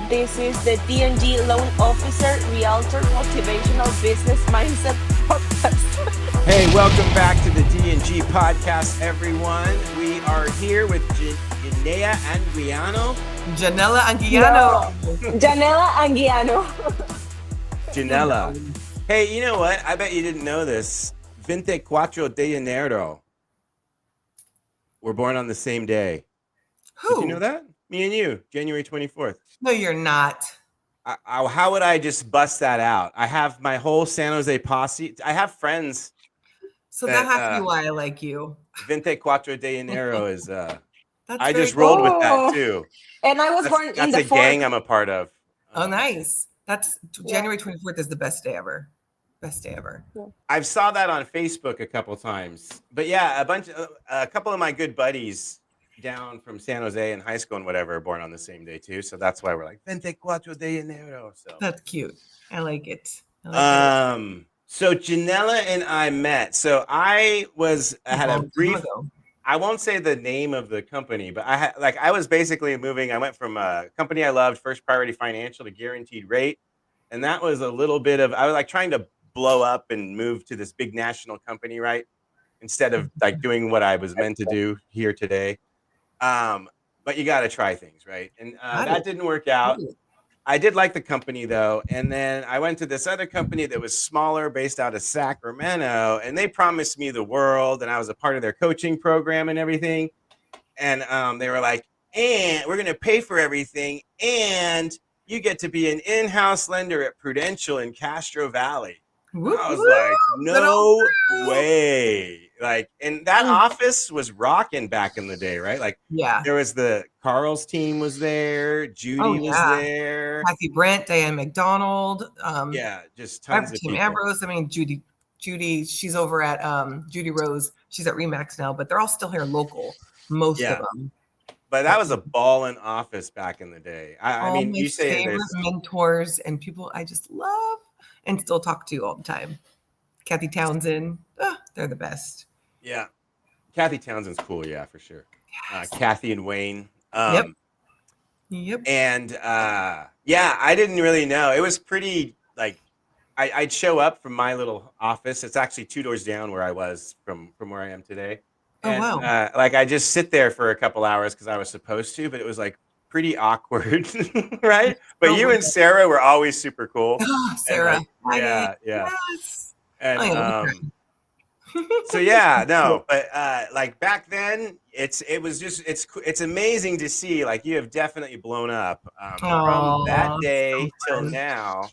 This is the D&G Loan Officer Realtor Motivational Business Mindset Podcast. Hey, welcome back to the D&G Podcast, everyone. We are here with Janella Anguiano. Janella Anguiano. Janella Anguiano. Janella. Hey, you know what? I bet you didn't know this. 24 de enero. We're born on the same day. Who? Did you know that? Me and you, January 24th. No, you're not. How would I just bust that out? I have my whole San Jose posse. I have friends. So that has to be why I like you. 24 de enero is... I very just rolled cool. with that too. And I was born in That's the a gang I'm a part of. Oh, nice. That's January 24th is the best day ever. Best day ever. I've saw that on Facebook a couple times. But yeah, a couple of my good buddies down from San Jose in high school and whatever are born on the same day too. So that's why we're like 24 de enero. So that's cute. I like it. So Janella and I met. So I had a brief. I won't say the name of the company, but I was basically moving. I went from a company I loved, First Priority Financial, to Guaranteed Rate, and that was a little bit of. I was like trying to blow up and move to this big national company, right? Instead of like doing what I was meant to do here today. But you got to try things, right? And that didn't work out. I did like the company though. And then I went to this other company that was smaller, based out of Sacramento, and they promised me the world. And I was a part of their coaching program and everything. And they were like, and we're going to pay for everything. And you get to be an in-house lender at Prudential in Castro Valley. I was like, no way. Like, and that office was rocking back in the day, right? Like, there was Carl's team was there. Judy was there. Kathy Brent, Diane McDonald. Just tons of people. Ambrose. I mean, Judy, she's over at Judy Rose. She's at Remax now, but they're all still here local. Most of them. But that was a ballin' office back in the day. I mean, you say favorite mentors and people I just love and still talk to all the time. Kathy Townsend, they're the best. Yeah. Kathy Townsend's cool, yeah, for sure. Yes. Kathy and Wayne. Yep. And I didn't really know. It was pretty like I'd show up from my little office. It's actually 2 doors down where I was from where I am today. And, wow. I just sit there for a couple hours because I was supposed to, but it was like pretty awkward, right? But you and Sarah were always super cool. Oh, Sarah. Yeah. Yes. And but like back then, it's amazing to see. Like you have definitely blown up from that day till now,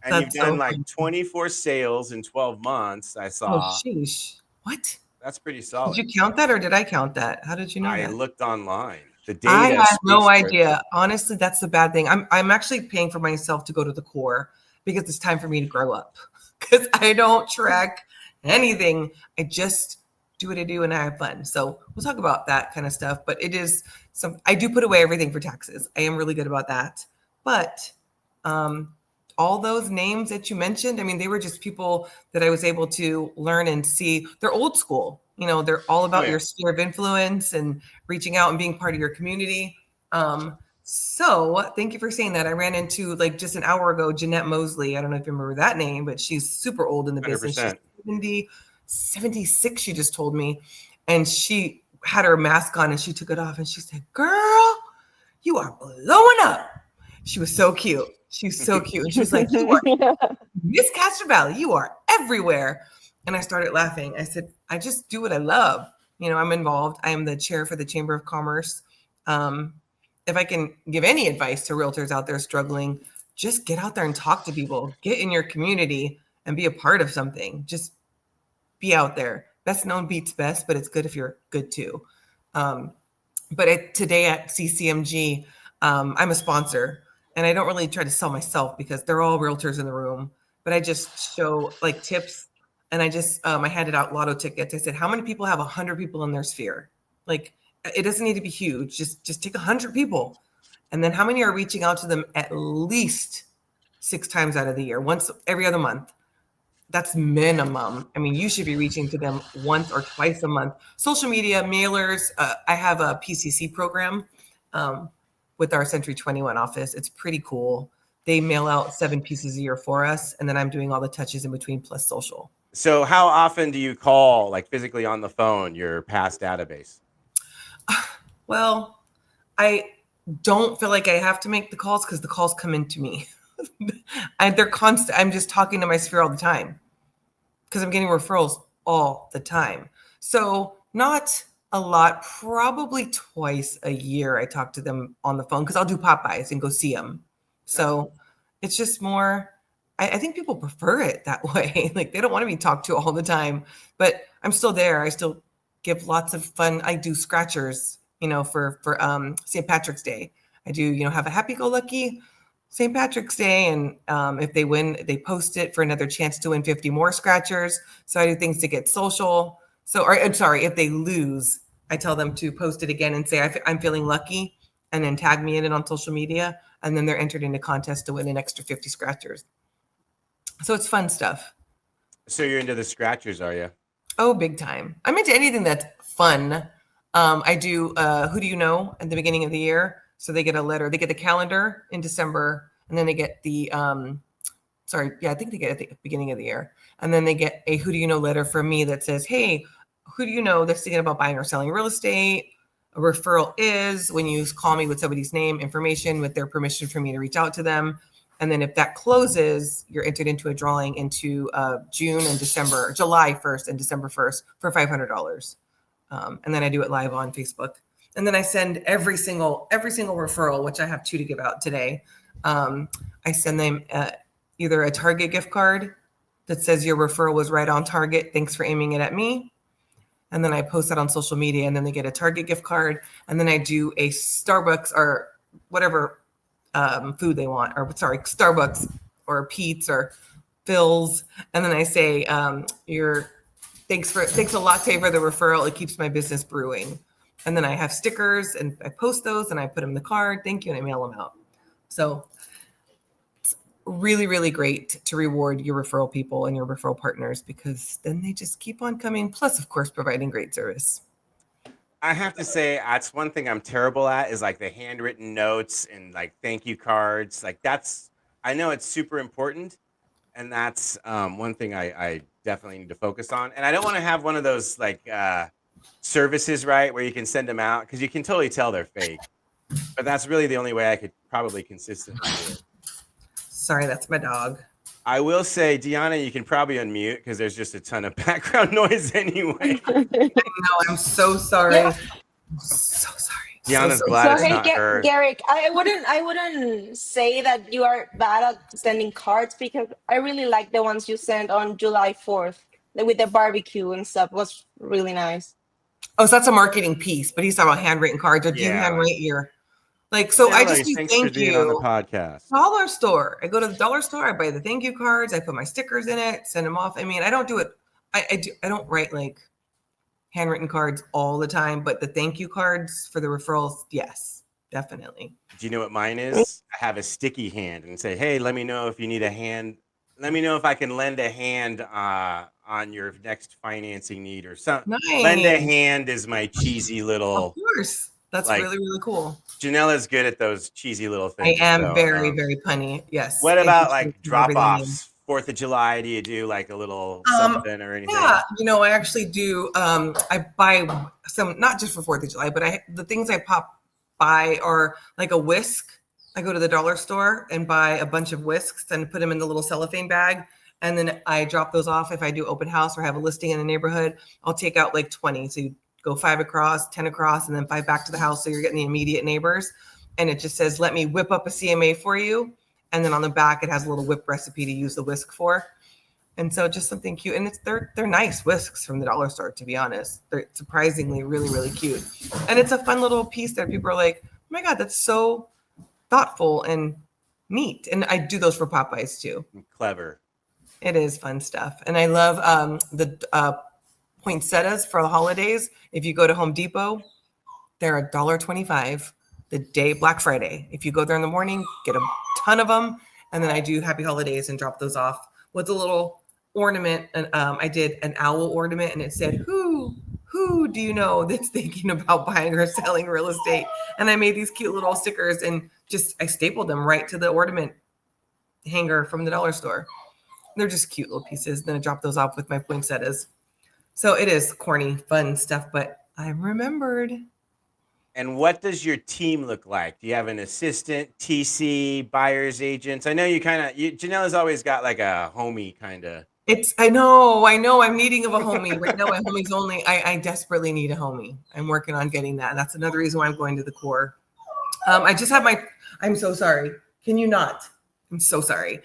and you've done like 24 sales in 12 months. I saw. Oh, sheesh! What? That's pretty solid. Did you count that, or did I count that? How did you know that? I looked online. The data. I had no idea. Honestly, that's the bad thing. I'm actually paying for myself to go to the core because it's time for me to grow up. Because I don't track anything. I just do what I do and I have fun. So we'll talk about that kind of stuff. But it is I do put away everything for taxes. I am really good about that. But all those names that you mentioned, I mean, they were just people that I was able to learn and see. They're old school. You know, they're all about your sphere of influence and reaching out and being part of your community. So thank you for saying that. I ran into like just an hour ago, Jeanette Mosley. I don't know if you remember that name, but she's super old in the 100%. business. She's 76, she just told me. And she had her mask on and she took it off and she said, girl, you are blowing up. She was so cute. She's so cute. And she was like, you are Miss Castro Valley. You are everywhere. And I started laughing. I said, I just do what I love. You know, I'm involved. I am the chair for the Chamber of Commerce. If I can give any advice to realtors out there struggling, just get out there and talk to people. Get in your community and be a part of something. Just be out there. Best known beats best, but it's good if you're good too. But today at CCMG, I'm a sponsor. And I don't really try to sell myself because they're all realtors in the room. But I just show like tips. And I just, I handed out lotto tickets. I said, how many people have 100 people in their sphere? Like, it doesn't need to be huge. Just take 100 people. And then how many are reaching out to them at least 6 times out of the year, once every other month? That's minimum. I mean, you should be reaching to them once or twice a month. Social media, mailers. I have a PCC program. with our Century 21 office. It's pretty cool. They mail out 7 pieces a year for us, and then I'm doing all the touches in between plus social. So how often do you call, like physically on the phone, your past database? Well, I don't feel like I have to make the calls because the calls come into me. They're constant. I'm just talking to my sphere all the time because I'm getting referrals all the time. So not a lot, probably twice a year I talk to them on the phone because I'll do pop-bys and go see them. So it's just more, I think people prefer it that way. Like they don't want to be talked to all the time, but I'm still there. I still give lots of fun. I do scratchers, for St. Patrick's Day. I do, have a happy-go-lucky St. Patrick's Day. And if they win, they post it for another chance to win 50 more scratchers. So I do things to get social. I'm sorry, if they lose, I tell them to post it again and say, I'm feeling lucky, and then tag me in it on social media. And then they're entered into contests to win an extra 50 scratchers. So it's fun stuff. So you're into the scratchers, are you? Oh, big time. I'm into anything that's fun. I do Who Do You Know at the beginning of the year. So they get a letter. They get the calendar in December, and then they get the, I think they get it at the beginning of the year. And then they get a Who Do You Know letter from me that says, hey, who do you know that's thinking about buying or selling real estate? A referral is when you call me with somebody's name, information, with their permission for me to reach out to them. And then if that closes, you're entered into a drawing into July 1st and December 1st for $500. And then I do it live on Facebook. And then I send every single referral, which I have 2 to give out today. I send them either a Target gift card that says your referral was right on target. Thanks for aiming it at me. And then I post that on social media, and then they get a Target gift card. And then I do a Starbucks or whatever food they want, Starbucks or Pete's or Phil's. And then I say, thanks a latte for the referral. It keeps my business brewing. And then I have stickers and I post those and I put them in the card. Thank you. And I mail them out. So it's really, really great to reward your referral people and your referral partners because then they just keep on coming. Plus, of course, providing great service. I have to say, that's one thing I'm terrible at is like the handwritten notes and like thank you cards. Like I know it's super important. And that's one thing I definitely need to focus on. And I don't want to have one of those like services, right, where you can send them out because you can totally tell they're fake. But that's really the only way I could probably consistently do it. Sorry, that's my dog. I will say, Deanna, you can probably unmute because there's just a ton of background noise anyway. No, I'm so sorry. Yeah. I'm so sorry. Deanna's glad it's not her. Garrick, I wouldn't say that you are bad at sending cards because I really like the ones you sent on July 4th with the barbecue and stuff. It was really nice. Oh, so that's a marketing piece, but he's talking about handwritten cards. Or do you handwrite your so I just do thank you on the podcast. Dollar store. I go to the dollar store, I buy the thank you cards, I put my stickers in it, send them off. I mean, I don't do it. I don't write like handwritten cards all the time, but the thank you cards for the referrals, yes, definitely. Do you know what mine is? I have a sticky hand and say, hey, let me know if you need a hand. Let me know if I can lend a hand on your next financing need or something. Nice. Lend a hand is my cheesy little. Of course. That's really, really cool. Janella's good at those cheesy little things. I am very, very punny. Yes. What about like drop-offs? 4th of July, do you do like a little something or anything? Yeah, I actually do. I buy some, not just for 4th of July, but the things I pop by are like a whisk. I go to the dollar store and buy a bunch of whisks and put them in the little cellophane bag. And then I drop those off. If I do open house or have a listing in the neighborhood, I'll take out like 20. So you go 5 across, 10 across, and then 5 back to the house. So you're getting the immediate neighbors. And it just says, let me whip up a CMA for you. And then on the back, it has a little whip recipe to use the whisk for. And so just something cute. And they're nice whisks from the dollar store, to be honest. They're surprisingly really, really cute. And it's a fun little piece that people are like, oh my God, that's so thoughtful and neat. And I do those for Popeyes too. Clever. It is fun stuff. And I love the poinsettias for the holidays. If you go to Home Depot, they're $1.25 the day Black Friday. If you go there in the morning, get a ton of them. And then I do Happy Holidays and drop those off with a little ornament. And I did an owl ornament and it said, who who do you know that's thinking about buying or selling real estate? And I made these cute little stickers and I stapled them right to the ornament hanger from the dollar store. They're just cute little pieces. Then I dropped those off with my poinsettias. So it is corny, fun stuff, but I remembered. And what does your team look like? Do you have an assistant, TC, buyer's agents? I know Janella's always got like a homie kind of. I know. I'm needing of a homie. Right now, my homie's only, I desperately need a homie. I'm working on getting that. And that's another reason why I'm going to the core. I just have I'm so sorry. Can you not? I'm so sorry.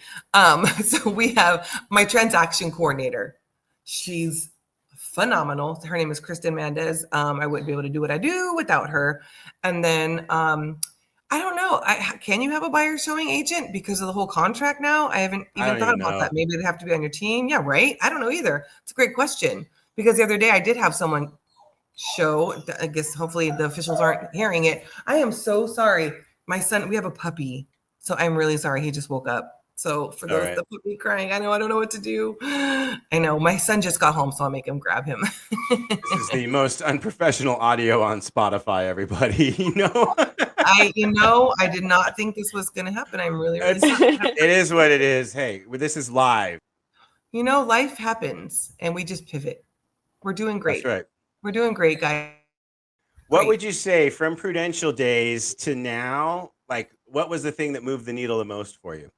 So we have my transaction coordinator. She's phenomenal. Her name is Kristen Mendez. I wouldn't be able to do what I do without her. And then I don't know. Can you have a buyer showing agent because of the whole contract now? I haven't even thought about that. Maybe they have to be on your team. Yeah, right. I don't know either. It's a great question because the other day I did have someone show. I guess hopefully the officials aren't hearing it. I am so sorry. My son, we have a puppy. So I'm really sorry. He just woke up. So for those that put me crying, I don't know what to do. I know my son just got home, so I'll make him grab him. This is the most unprofessional audio on Spotify, everybody. I did not think this was going to happen. I'm really sorry. It is what it is. Hey, this is live. Life happens and we just pivot. We're doing great. That's right. We're doing great, guys. What would you say from Prudential days to now? Like, what was the thing that moved the needle the most for you?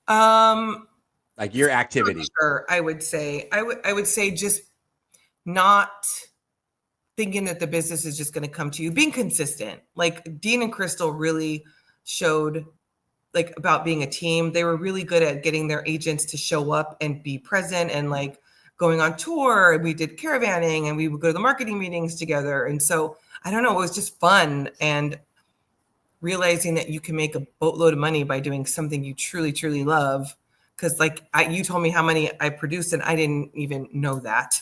Like your activity. Sure, I would say just not thinking that the business is just going to come to you, being consistent. Like Dean and Crystal really showed like about being a team. They were really good at getting their agents to show up and be present and like going on tour. We did caravanning and we would go to the marketing meetings together. And so I don't know, it was just fun and realizing that you can make a boatload of money by doing something you truly, truly love. Cause like you told me how many I produced and I didn't even know that.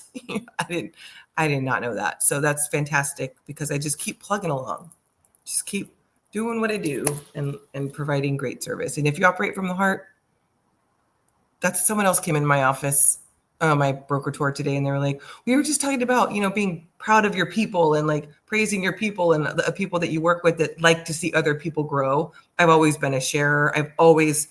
I did not know that. So that's fantastic because I just keep plugging along, just keep doing what I do and providing great service. And if you operate from the heart, that's someone else came in my office, my broker tour today. And they were like, we were just talking about, being proud of your people and like praising your people and the people that you work with that like to see other people grow. I've always been a sharer. I've always,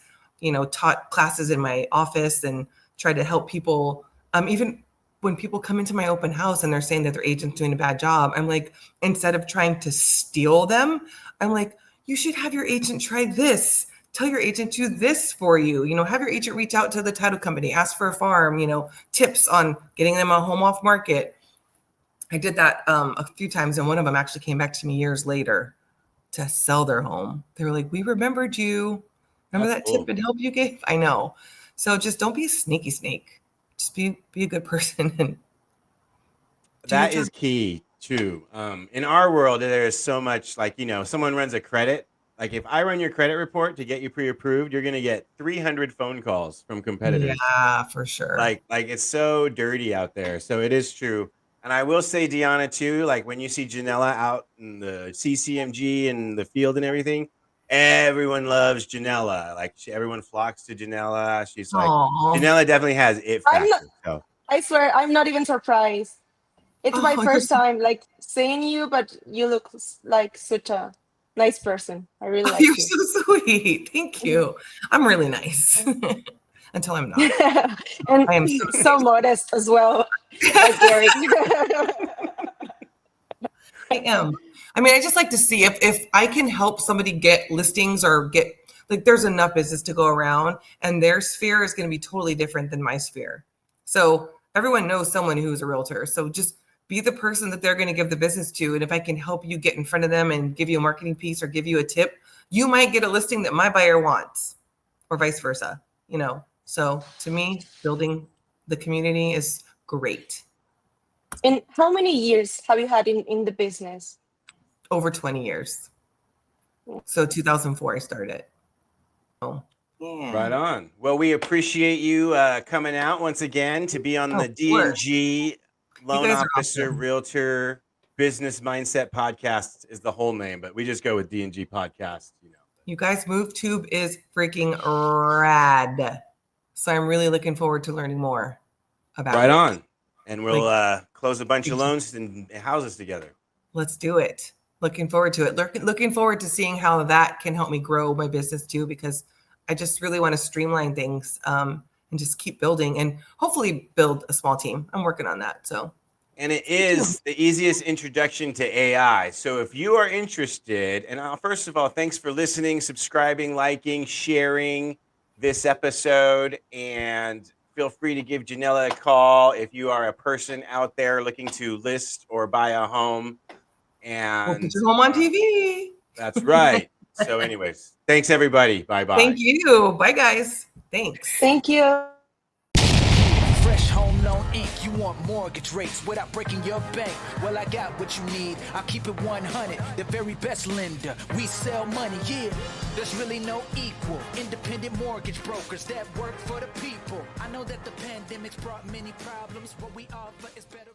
taught classes in my office and tried to help people. Even when people come into my open house and they're saying that their agent's doing a bad job, I'm like, instead of trying to steal them, I'm like, you should have your agent try this. Tell your agent do this for you. Have your agent reach out to the title company, ask for a farm, tips on getting them a home off market. I did that a few times, and one of them actually came back to me years later to sell their home. They were like, we remembered you. Remember that tip and help you gave? I know. So just don't be a sneaky snake. Just be a good person. And that is key too. In our world, there is so much like, someone runs a credit. Like if I run your credit report to get you pre-approved, you're going to get 300 phone calls from competitors. Yeah, for sure. Like it's so dirty out there. So it is true. And I will say, Deanna, too, like when you see Janella out in the CCMG and the field and everything, everyone loves Janella. Like everyone flocks to Janella. She's like, Janella definitely has it factor. I swear, I'm not even surprised. It's my first time like seeing you, but you look like such a nice person. I really like you. You're so sweet. Thank you. I'm really nice. Until I'm not. And I am so modest as well. Like Derek. I am. I mean, I just like to see if I can help somebody get listings or get like there's enough business to go around and their sphere is going to be totally different than my sphere. So everyone knows someone who's a realtor. So just be the person that they're going to give the business to. And if I can help you get in front of them and give you a marketing piece or give you a tip, you might get a listing that my buyer wants or vice versa, So to me, building the community is great. And how many years have you had in the business? Over 20 years. So 2004, I started. Oh, yeah. Right on. Well, we appreciate you coming out once again to be on the D&G Loan Officer awesome. Realtor Business Mindset Podcast is the whole name, but we just go with D&G Podcast. You guys, MoveTube is freaking rad. So I'm really looking forward to learning more about it. Right on. And we'll close a bunch of loans and houses together. Let's do it. Looking forward to it. Looking forward to seeing how that can help me grow my business too, because I just really want to streamline things and just keep building and hopefully build a small team. I'm working on that. So. And it is the easiest introduction to AI. So if you are interested, and first of all, thanks for listening, subscribing, liking, sharing this episode, and feel free to give Janella a call if you are a person out there looking to list or buy a home. And we'll put your home on TV. That's right. So anyways, thanks everybody. Bye-bye. Thank you. Bye guys. Thanks. Thank you. Fresh Home Loan Inc. You want mortgage rates without breaking your bank? Well, I got what you need. I'll keep it 100. The very best lender. We sell money, yeah. There's really no equal. Independent mortgage brokers that work for the people. I know that the pandemic's brought many problems. What we offer is better.